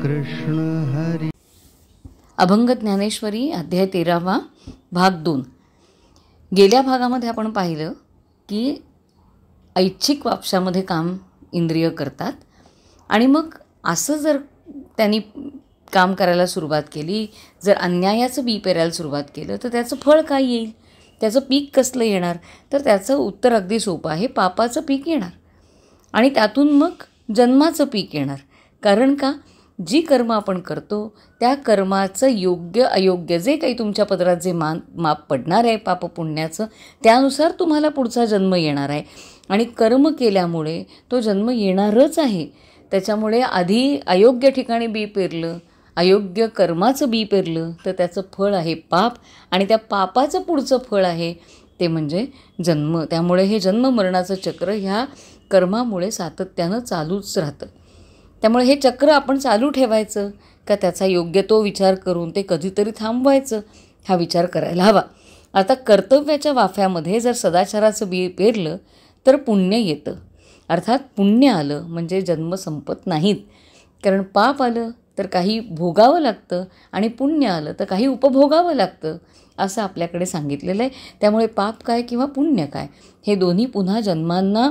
कृष्ण हरी. अभंग ज्ञानेश्वरी अध्याय 13 भाग 2. गेल्या भागामध्ये आपण पाहिलं की ऐच्छिक वापशामध्ये काम इंद्रिय करतात आणि मग असं जर त्यांनी काम करायला सुरुवात केली, जर अन्यायाचं बी पेरायला सुरुवात केलं तर त्याचं फळ काय येईल, त्याचं पीक कसलं येणार, तर त्याचं उत्तर अगदी सोपं आहे, पापाचं पीक येणार आणि त्यातून मग जन्माचं पीक येणार. कारण का, जी कर्म आपण करतो त्या कर्माचं योग्य अयोग्य जे काही तुमच्या पदरात जे माप पडणार आहे पाप पुण्याचं, त्यानुसार तुम्हाला पुढचा जन्म येणार आहे आणि कर्म केल्यामुळे तो जन्म येणारच आहे. त्याच्यामुळे आधी अयोग्य ठिकाणी बी पेरलं, अयोग्य कर्माचं बी पेरलं तर त्याचं फळ आहे पाप आणि त्या पापाचं पुढचं फळ आहे ते म्हणजे जन्म. त्यामुळे हे जन्म मरणाचं चक्र ह्या कर्मामुळे सातत्यानं चालूच राहतं. त्यामुळे हे चक्र आपण चालू ठेवायचं का त्याचा योग्य तो विचार करून ते कधीतरी थांबवायचं, हा विचार करायला हवा. आता कर्तव्याच्या वाफ्यामध्ये जर सदाचाराचं बी पेरलं तर पुण्य येतं, अर्थात पुण्य आलं म्हणजे जन्म संपत नाहीत. कारण पाप आलं तर काही भोगावं लागतं आणि पुण्य आलं तर काही उपभोगावं लागतं असं आपल्याकडे सांगितलेलं आहे. त्यामुळे पाप काय किंवा पुण्य काय हे दोन्ही पुन्हा जन्मांना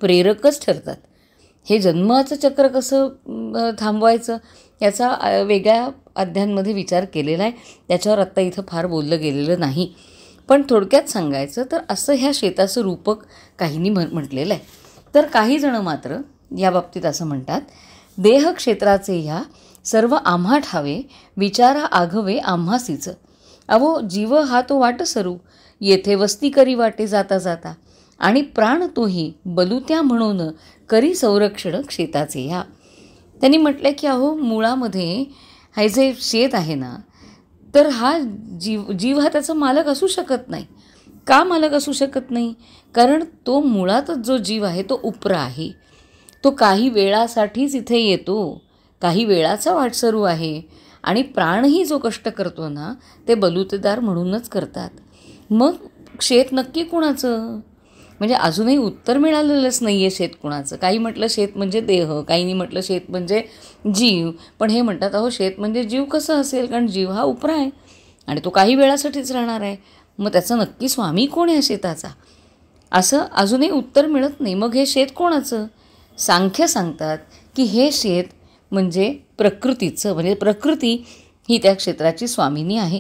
प्रेरकच ठरतात. हे जन्माचं चक्र कसं थांबवायचं याचा वेगळ्या अध्यायांमध्ये विचार केलेला आहे, त्याच्यावर आत्ता इथं फार बोललं गेलेलं नाही. पण थोडक्यात सांगायचं तर असं ह्या शेताचं रूपक काहींनी म्हटलेलं आहे. तर काही जणं मात्र या बाबतीत असं म्हणतात, देह क्षेत्राचे ह्या सर्व आम्हा ठावे, विचारा आघवे आम्हासीच. अहो जीव हा तो वाट सरू, येथे वस्ती करी वाटे जाता जाता, आणि प्राण तोही बलुत्या म्हणून करी संरक्षण शेताचे ह्या. त्यांनी म्हटलं की अहो मुळामध्ये हे जे शेत आहे ना, तर हा जीव हा त्याचा मालक असू शकत नाही. का मालक असू शकत नाही? कारण तो मुळातच जो जीव आहे तो उपरा आहे. तो काही वेळासाठीच इथे येतो, काही वेळाचा वाटसरू आहे आणि प्राणही जो कष्ट करतो ना ते बलुतेदार म्हणूनच करतात. मग शेत नक्की कुणाचं? म्हणजे अजूनही उत्तर मिळालेलंच नाही आहे शेत कुणाचं. काही म्हटलं शेत म्हणजे देह, काहींनी म्हटलं शेत म्हणजे जीव, पण हे म्हणतात अहो शेत म्हणजे जीव कसं असेल, कारण जीव हा उपरा आहे आणि तो काही वेळासाठीच राहणार आहे. मग त्याचा नक्की स्वामी कोण आहे शेताचा? असं अजूनही उत्तर मिळत नाही. मग हे शेत कोणाचं? सांख्य सांगतात की हे शेत म्हणजे प्रकृतीचं, म्हणजे प्रकृती ही त्या क्षेत्राची स्वामिनी आहे.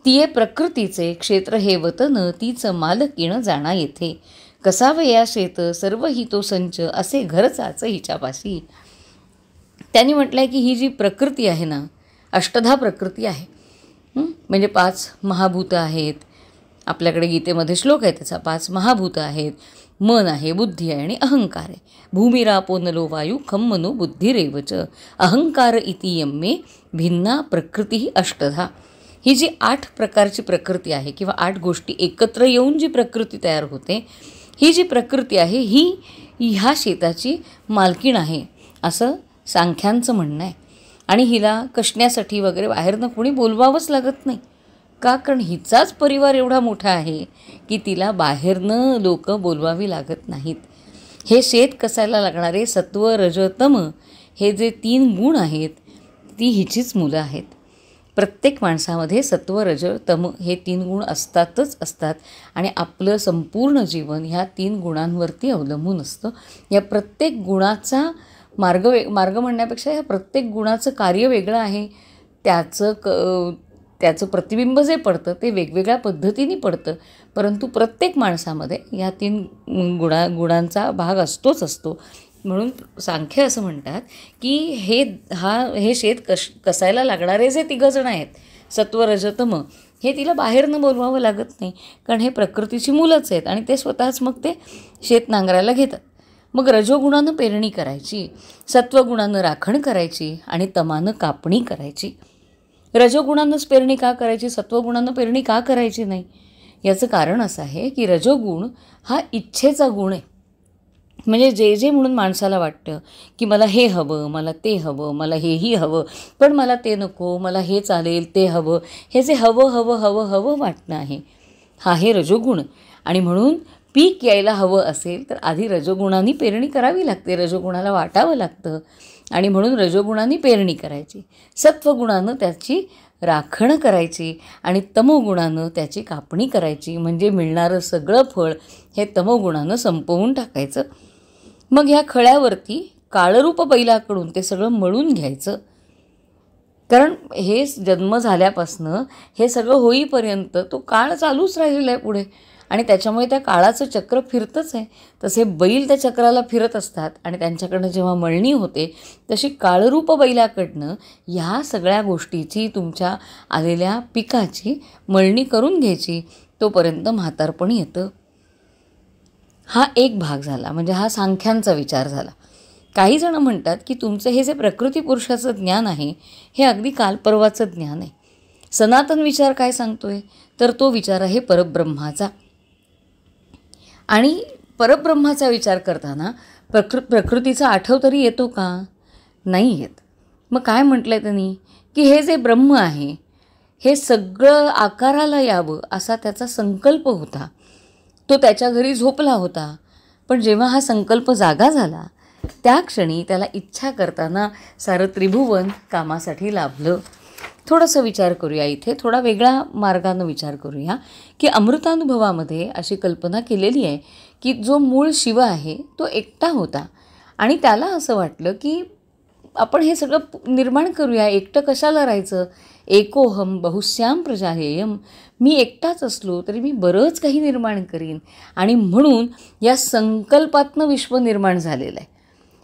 तिये प्रकृतीचे क्षेत्र हे वतन, तीचं मालकीण जाणा येथे. कसावं या शेत सर्व ही तो संच, असे घरचाच हिच्यापाशी. त्यांनी म्हटलं आहे की ही जी प्रकृती आहे ना, अष्टधा प्रकृती आहे. म्हणजे 5 महाभूतं आहेत. आपल्याकडे गीतेमध्ये श्लोक आहे त्याचा. 5 महाभूतं आहेत. मन आहे, बुद्धी आहे आणि अहंकार आहे. भूमिरापो नलो वायू खम मनो बुद्धिरेवच, अहंकार इति यम्मे भिन्ना प्रकृती अष्टधा. ही जी 8 प्रकारची प्रकृती आहे किंवा 8 गोष्टी एकत्र येऊन जी प्रकृती तयार होते, ही जी प्रकृती आहे ही ह्या शेताची मालकीण आहे असं सांख्यांचं म्हणणं आहे. आणि हिला कशण्यासाठी वगैरे बाहेरनं कोणी बोलवावंच लागत नाही. का? कारण हिचाच परिवार एवढा मोठा आहे की तिला बाहेरनं लोक बोलवावी लागत नाहीत. हे शेत कसायला लागणारे सत्व रज तम हे जे 3 गुण आहेत ती हिचीच मुलं आहेत. प्रत्येक माणसामध्ये सत्व रज तम हे 3 गुण असतातच असतात आणि आपलं संपूर्ण जीवन ह्या 3 गुणांवरती अवलंबून असतं. या प्रत्येक गुणाचा मार्ग म्हणण्यापेक्षा ह्या प्रत्येक गुणाचं कार्य वेगळं आहे. त्याचं प्रतिबिंब जे पडतं ते वेगवेगळ्या पद्धतीने पडतं, परंतु प्रत्येक माणसामध्ये ह्या 3 गुणांचा भाग असतोच असतो. म्हणून सांख्य असं म्हणतात की हे शेत कसायला लागणारे जे 3 जण आहेत सत्व रजतम, हे तिला बाहेरनं बोलवावं लागत नाही, कारण हे प्रकृतीची मुलंच आहेत आणि ते स्वतःच मग ते शेत नांगरायला घेतात. मग रजोगुणानं पेरणी करायची, सत्वगुणानं राखण करायची आणि तमानं कापणी करायची. रजोगुणानंच पेरणी का करायची, सत्वगुणानं पेरणी का करायची नाही? याचं कारण असं आहे की रजोगुण हा इच्छेचा गुण आहे. म्हणजे जे म्हणून माणसाला वाटतं की मला हे हवं, मला ते हवं, मला हेही हवं, पण मला ते नको, मला हे चालेल, ते हवं, हे जे हवं हवं हवं हवं वाटणं आहे, हा हे रजोगुण. आणि म्हणून पीक यायला हवं असेल तर आधी रजोगुणांनी पेरणी करावी लागते, रजोगुणाला वाटावं लागतं आणि म्हणून रजोगुणाने पेरणी करायची, सत्वगुणानं त्याची राखण करायची आणि तमोगुणानं त्याची कापणी करायची. म्हणजे मिळणारं सगळं फळ हे तमोगुणानं संपवून टाकायचं. मग ह्या खळ्यावरती काळरूप बैलाकडून ते सगळं मळून घ्यायचं. कारण हे जन्म झाल्यापासनं हे सगळं होईपर्यंत तो काळ चालूच राहिलेला आहे पुढे आणि त्याच्यामुळे त्या काळाचं चक्र फिरतंच आहे. तसे बैल त्या चक्राला फिरत असतात आणि त्यांच्याकडनं जेव्हा मळणी होते तशी काळरूप बैलाकडनं ह्या सगळ्या गोष्टीची, तुमच्या आलेल्या पिकाची मळणी करून घ्यायची. तोपर्यंत म्हातारपण येतं. हा एक भाग झाला, म्हणजे हा सांख्यांचा विचार झाला. काही जण म्हणतात की तुमचं हे जे प्रकृती पुरुषाचं ज्ञान आहे हे अगदी कालपर्वाचं ज्ञान आहे. सनातन विचार काय सांगतोय तर तो विचार आहे परब्रह्माचा. आणि परब्रह्माचा विचार करताना प्रकृतीचा आठव तरी येतो का? नाही येत. मग काय म्हटलं आहे त्यांनी की हे जे ब्रह्म आहे हे सगळं आकाराला यावं असा त्याचा संकल्प होता. तो त्याच्या घरी झोपला होता. पण जेव्हा हा संकल्प जागा झाला त्या क्षणी त्याला इच्छा करताना सारं त्रिभुवन कामासाठी लाभलं. थोडंसं विचार करूया इथे, थोडा वेगळा मार्गानं विचार करूया की अमृतानुभवामध्ये अशी कल्पना केलेली आहे की जो मूळ शिव आहे तो एकटा होता आणि त्याला असं वाटलं की आपण हे सगळं निर्माण करूया, एकटं कशाला राहायचं. एकोहम बहुश्याम प्रजाहेयम, मी एकटाच असलो तरी मी बरंच काही निर्माण करीन. आणि म्हणून या संकल्पातनं विश्व निर्माण झालेलं आहे.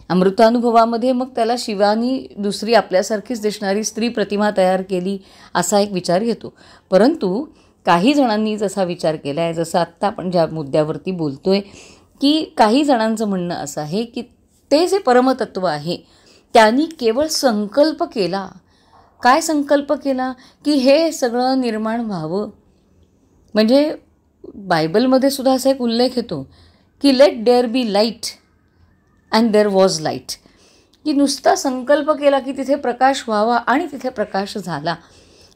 अमृतानुभवामध्ये मग त्याला शिवानी दुसरी आपल्यासारखीच दिसणारी स्त्री प्रतिमा तयार केली असा एक विचार येतो. परंतु काही जणांनी जसा विचार केला आहे, जसं आत्ता आपण ज्या मुद्द्यावरती बोलतो आहे की काही जणांचं म्हणणं असं आहे की ते जे परमतत्व आहे त्यांनी केवळ संकल्प केला. काय संकल्प केला की हे सगळं निर्माण व्हावं. म्हणजे बायबलमध्ये सुद्धा असा एक उल्लेख येतो की let there be light and there was light, की नुसता संकल्प केला की तिथे प्रकाश व्हावा आणि तिथे प्रकाश झाला.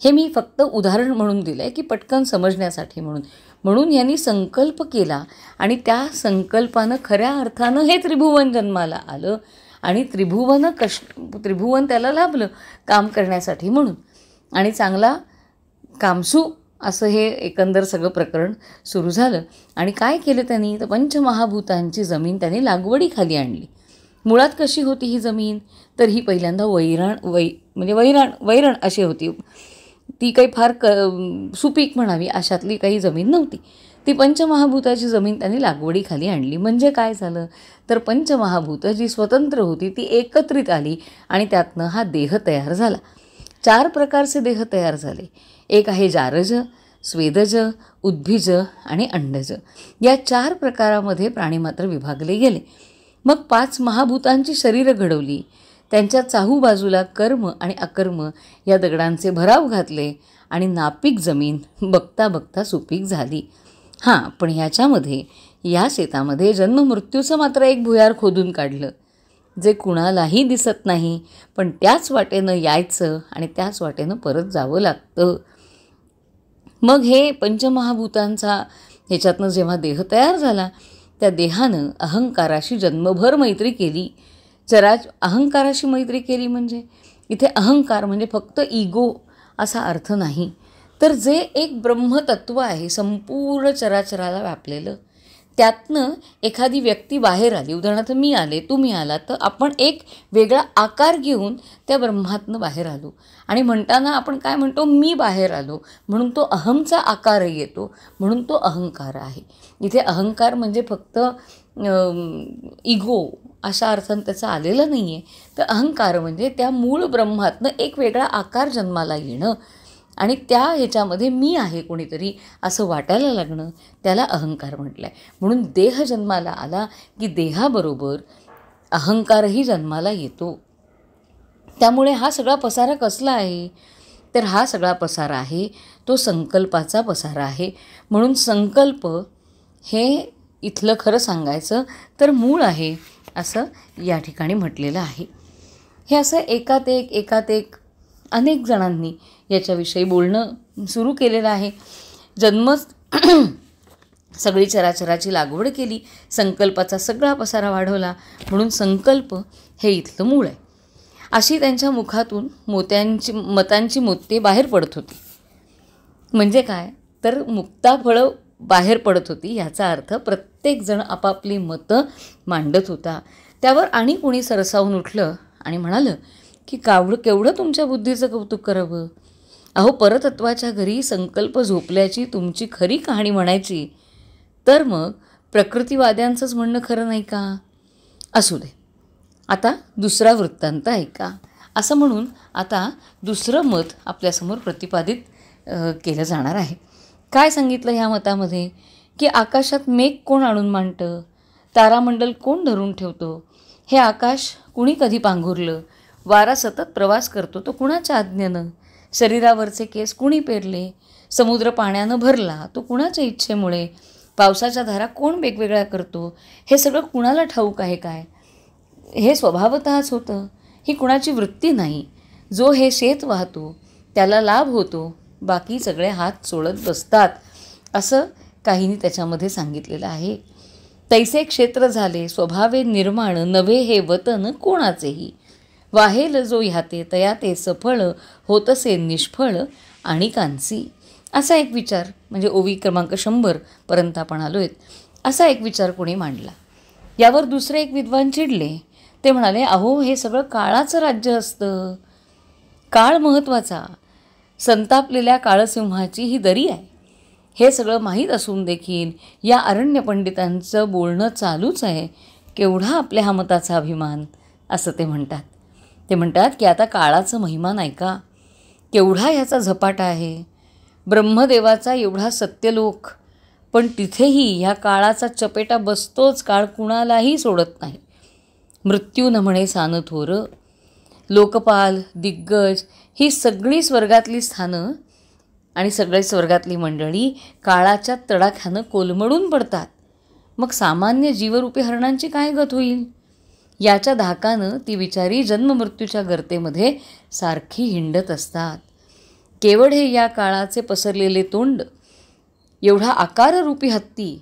हे मी फक्त उदाहरण म्हणून दिलं आहे की पटकन समजण्यासाठी म्हणून यांनी संकल्प केला आणि त्या संकल्पानं खऱ्या अर्थानं हे त्रिभुवन जन्माला आलं आणि त्रिभुवन त्याला लाभलं काम करण्यासाठी म्हणून. आणि चांगला कामसू असं हे एकंदर सगळं प्रकरण सुरू झालं. आणि काय केलं त्यांनी तर पंचमहाभूतांची जमीन त्यांनी लागवडीखाली आणली. मुळात कशी होती ही जमीन तर ही पहिल्यांदा वैरण अशी होती. ती काही फार सुपीक म्हणावी अशातली काही जमीन नव्हती. ती पंचमहाभूताची जमीन त्यांनी लागवडीखाली आणली. म्हणजे काय झालं तर पंचमहाभूतं जी स्वतंत्र होती ती एकत्रित आली आणि त्यातनं हा देह तयार झाला. 4 प्रकारचे देह तयार झाले. एक आहे जारज, स्वेदज, उद्भिज आणि अंडज. या 4 प्रकारामध्ये प्राणी मात्र विभागले गेले. मग 5 महाभूतांची शरीरं घडवली. त्यांच्या चाहू बाजूला कर्म आणि अकर्म या दगडांचे भराव घातले आणि नापीक जमीन बघता बघता सुपीक झाली. हां, पण ह्याच्यामध्ये या शेतामध्ये जन्ममृत्यूचं मात्र एक भुयार खोदून काढलं जे कुणालाही दिसत नाही. पण त्याच वाटेनं यायचं आणि त्याच वाटेनं परत जावं लागतं. मग हे पंचमहाभूतांचा ह्याच्यातनं जेव्हा देह तयार झाला त्या देहानं अहंकाराशी जन्मभर मैत्री केली. अहंकाराशी मैत्री केली म्हणजे इथे अहंकार म्हणजे फक्त इगो असा अर्थ नाही, तर जे एक ब्रह्मतत्व आहे संपूर्ण चराचराला व्यापलेलं, त्यातनं एखादी व्यक्ती बाहेर आली. उदाहरणार्थ मी आले, तुम्ही आला, तर आपण एक वेगळा आकार घेऊन त्या ब्रह्मातनं बाहेर आलो. आणि म्हणताना आपण काय म्हणतो, मी बाहेर आलो, म्हणून तो अहमचा आकार येतो, म्हणून तो अहंकार आहे. इथे अहंकार म्हणजे फक्त इगो अशा अर्थानं त्याचं आलेलं नाही आहे. तर अहंकार म्हणजे त्या मूळ ब्रह्मातनं एक वेगळा आकार जन्माला येणं आणि त्या ह्याच्यामध्ये मी आहे कोणीतरी असं वाटायला लागणं, त्याला अहंकार म्हटलं आहे. म्हणून देह जन्माला आला की देहाबरोबर अहंकारही जन्माला येतो. त्यामुळे हा सगळा पसारा कसला आहे तर हा सगळा पसारा आहे तो संकल्पाचा पसारा आहे. म्हणून संकल्प हे इथलं खरं सांगायचं तर मूळ आहे असं या ठिकाणी म्हटलेलं आहे. हे असं एकात एक अनेक जणांनी याच्याविषयी बोलणं सुरू केलेलं आहे. जन्मच सगळी चराचराची लागवड केली, संकल्पाचा सगळा पसारा वाढवला, म्हणून संकल्प हे इथलं मूळ आहे. अशी त्यांच्या मुखातून मतांची मोती बाहेर पडत होती. म्हणजे काय तर मुक्ताफळं बाहेर पडत होती. ह्याचा अर्थ प्रत्येकजण आपापली मतं मांडत होता. त्यावर आणि कोणी सरसावून उठलं आणि म्हणालं की केवढं तुमच्या बुद्धीचं कौतुक करावं. अहो, परतत्वाच्या घरी संकल्प झोपल्याची तुमची खरी कहाणी म्हणायची तर मग प्रकृतीवाद्यांचंच म्हणणं खरं नाही का. असू दे, आता दुसरा वृत्तांत ऐका. असं म्हणून आता दुसरं मत आपल्यासमोर प्रतिपादित केलं जाणार आहे. काय सांगितलं ह्या मतामध्ये की आकाशात मेघ कोण आणून मांडतं, तारामंडल कोण धरून ठेवतो, हे आकाश कुणी कधी पांघुरलं, वारा सतत प्रवास करतो तो कुणाच्या आज्ञेनं, शरीरावरचे केस कुणी पेरले, समुद्र पाण्यानं भरला तो कुणाच्या इच्छेमुळे, पावसाच्या धारा कोण वेगवेगळ्या करतो, हे सगळं कुणाला ठाऊक आहे काय. हे स्वभावतःच होतं, ही कुणाची वृत्ती नाही. जो हे शेत वाहतो त्याला लाभ होतो, बाकी सगळे हात सोडत बसतात, असं काहींनी त्याच्यामध्ये सांगितलेलं आहे. तैसे क्षेत्र झाले स्वभावे निर्माण, नवे हे वतन कोणाचेही, वाहेल जो ह्याते तयाते सफळ, होतसे निष्फळ आणि कांसी. असा एक विचार, म्हणजे ओवी क्रमांक 100 पर्यंत आपण आलो आहेत, असा एक विचार कोणी मांडला. यावर दुसरे एक विद्वान चिडले. ते म्हणाले, अहो, हे सगळं काळाचं राज्य असतं, काळ महत्त्वाचा, संतापलेल्या काळसिंहाची ही दरी आहे. हे सगळं माहीत असून देखील या अरण्य पंडितांचं बोलणं चालूच आहे, केवढा आपल्या हा मताचा अभिमान, असं ते म्हणतात. ते म्हणतात की आता काळाचं महिमान ऐका, केवढा ह्याचा झपाटा आहे. ब्रह्मदेवाचा एवढा सत्यलोक, पण तिथेही ह्या काळाचा चपेटा बसतोच, काळ कुणालाही सोडत नाही. मृत्यू न म्हणे सान थोर, लोकपाल, दिग्गज ही सगळी स्वर्गातली स्थानं आणि सगळी स्वर्गातली मंडळी काळाच्या तडाख्यानं कोलमडून पडतात. मग सामान्य जीवरूपी हरणांची काय गत होईल. याच्या धाकानं ती बिचारी जन्ममृत्यूच्या गर्तेमध्ये सारखी हिंडत असतात. केवळ हे या काळाचे पसरलेले तोंड, एवढा आकाररूपी हत्ती,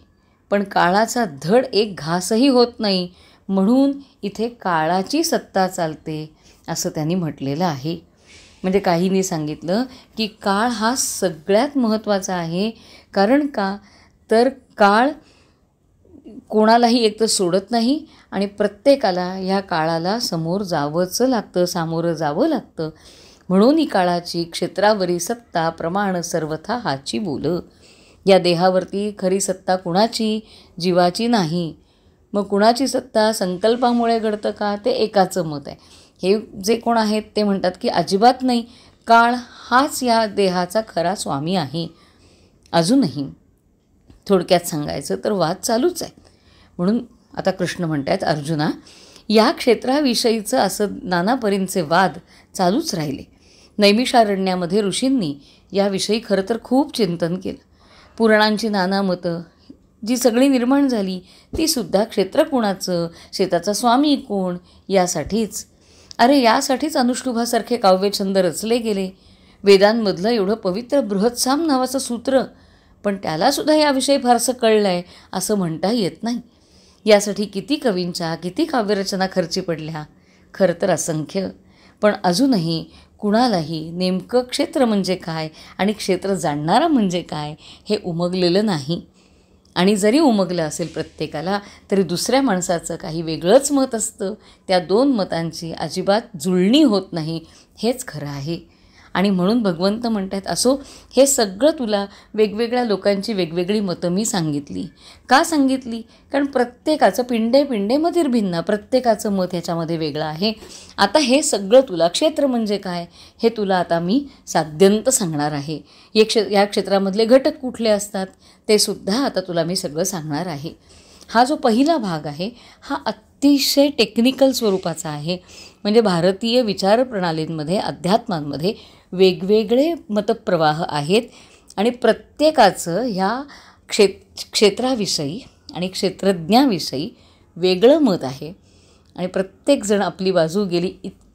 पण काळाचा धड एक घासही होत नाही, म्हणून इथे काळाची सत्ता चालते, असं त्यांनी म्हटलेलं आहे. म्हणजे काहींनी सांगितलं की काळ हा सगळ्यात महत्त्वाचा आहे. कारण का तर काळ कोणालाही एक तर सोडत नाही आणि प्रत्येकाला ह्या काळाला सामोरं जावं लागतं. म्हणून ही काळाची क्षेत्रावरी सत्ता प्रमाण सर्वथा हाची बोल. या देहावरती खरी सत्ता कुणाची, जीवाची नाही. मग कुणाची सत्ता संकल्पामुळे घडतं का, ते एकाचं मत आहे. हे जे कोण आहेत ते म्हणतात की अजिबात नाही, काळ हाच या देहाचा खरा स्वामी आहे. अजूनही थोडक्यात सांगायचं तर वाद चालूच आहे. म्हणून आता कृष्ण म्हणतात, अर्जुना, या क्षेत्राविषयीचं असं नाना परींचे वाद चालूच राहिले. नैमिषारण्यामध्ये ऋषींनी याविषयी खरं तर खूप चिंतन केलं. पुराणांची नाना मतं जी सगळी निर्माण झाली ती सुद्धा क्षेत्र कोणाचं, शेताचा स्वामी कोण, यासाठीच. अरे, यासाठीच अनुष्टुभासारखे काव्यछंद रचले गेले. वेदांमधलं एवढं पवित्र बृहत्साम नावाचं सूत्र, पण त्यालासुद्धा याविषयी फारसं कळलं आहे असं म्हणता येत नाही. यासाठी किती कवींच्या किती काव्यरचना खर्ची पडल्या, खरं तर असंख्य. पण अजूनही कुणालाही नेमकं क्षेत्र म्हणजे काय आणि क्षेत्र जाणणारा म्हणजे काय हे उमगलेलं नाही. आणि जरी उमगलं असेल प्रत्येकाला, तरी दुसऱ्या माणसाचं काही वेगळंच मत असतं. त्या दोन मतांची अजिबात जुळणी होत नाही, हेच खरं आहे. आणि म्हणून भगवंत म्हणतात, असो, हे सगळं तुला वेगवेगळ्या लोकांची वेगवेगळी मतं मी सांगितली. का सांगितली? कारण प्रत्येकाचं पिंडे मतिर्भिन्न, प्रत्येकाचं मत ह्याच्यामध्ये वेगळं आहे. आता हे सगळं तुला क्षेत्र म्हणजे काय हे तुला आता मी साध्यंत सांगणार आहे. या क्षेत्रामधले घटक कुठले असतात ते सुद्धा आता तुला मी सगळं सांगणार आहे. हा जो पहिला भाग आहे हा अतिशय टेक्निकल स्वरूपाचा आहे. म्हणजे भारतीय विचारप्रणालींमध्ये, अध्यात्मांमध्ये वेगवेगळे मतप्रवाह आहेत आणि प्रत्येकाचं ह्या क्षेत्राविषयी आणि क्षेत्रज्ञाविषयी वेगळं मत आहे. आणि प्रत्येकजण आपली बाजू गेली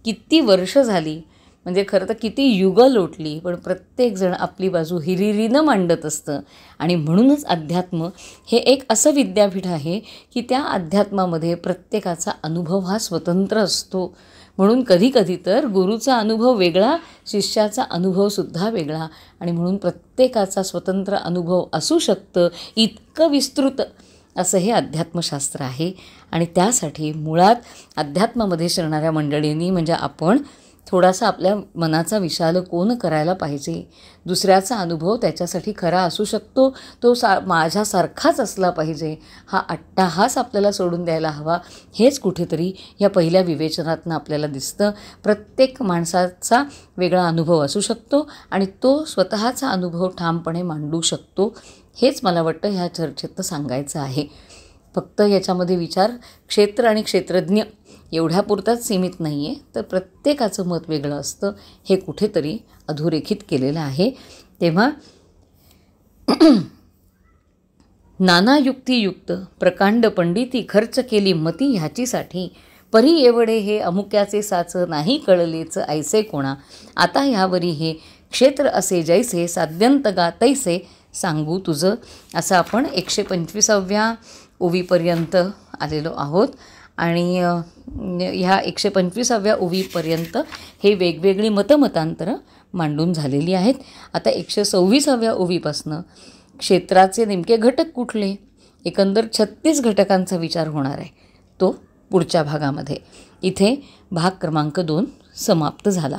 किती वर्ष झाली, म्हणजे खरं तर किती युगं लोटली, पण प्रत्येकजण आपली बाजू हिरिरीनं मांडत असतं. आणि म्हणूनच अध्यात्म हे एक असं विद्यापीठ आहे की त्या अध्यात्मामध्ये प्रत्येकाचा अनुभव हा स्वतंत्र असतो. म्हणून कधीकधी तर गुरुचा अनुभव वेगळा, शिष्याचा अनुभवसुद्धा वेगळा, आणि म्हणून प्रत्येकाचा स्वतंत्र अनुभव असू शकतं, इतकं विस्तृत असं हे अध्यात्मशास्त्र आहे. आणि त्यासाठी मुळात अध्यात्मामध्ये शिरणाऱ्या मंडळींनी म्हणजे आपण थोडासा आपल्या मनाचा विशाल कोन करायला पाहिजे. दुसऱ्याचा अनुभव त्याच्यासाठी खरा असू शकतो, तो माझ्यासारखाच असला पाहिजे, हा अट्टाहास आपल्याला सोडून द्यायला हवा. हेच कुठेतरी या पहिल्या विवेचनातनं आपल्याला दिसतं. प्रत्येक माणसाचा वेगळा अनुभव असू शकतो आणि तो स्वतःचा अनुभव ठामपणे मांडू शकतो. हेच मला वाटतं ह्या चर्चेत सांगायचं आहे. फक्त याच्यामध्ये विचार क्षेत्र आणि क्षेत्रज्ञ एवढ्यापुरताच सीमित नाही आहे, तर प्रत्येकाचं मत वेगळं असतं, हे कुठेतरी अधोरेखित केलेलं आहे. तेव्हा नाना युक्तियुक्त प्रकांड पंडिती खर्च केली मती ह्याचीसाठी, परी एवढे हे अमुक्याचे साच नाही कळलेच ऐसे कोणा, आता ह्यावरी हे क्षेत्र असे जैसे साध्यंत गा तैसे सांगू तुझं. असं आपण 125व्या ओवीपर्यंत आलेलो आहोत. आणि ह्या 125व्या ओवीपर्यंत हे वेगवेगळी मतमतांतरं मांडून झालेली आहेत. आता 126व्या ओवीपासनं क्षेत्राचे नेमके घटक कुठले, एकंदर 36 घटकांचा विचार होणार आहे, तो पुढच्या भागामध्ये. इथे भाग क्रमांक 2 समाप्त झाला.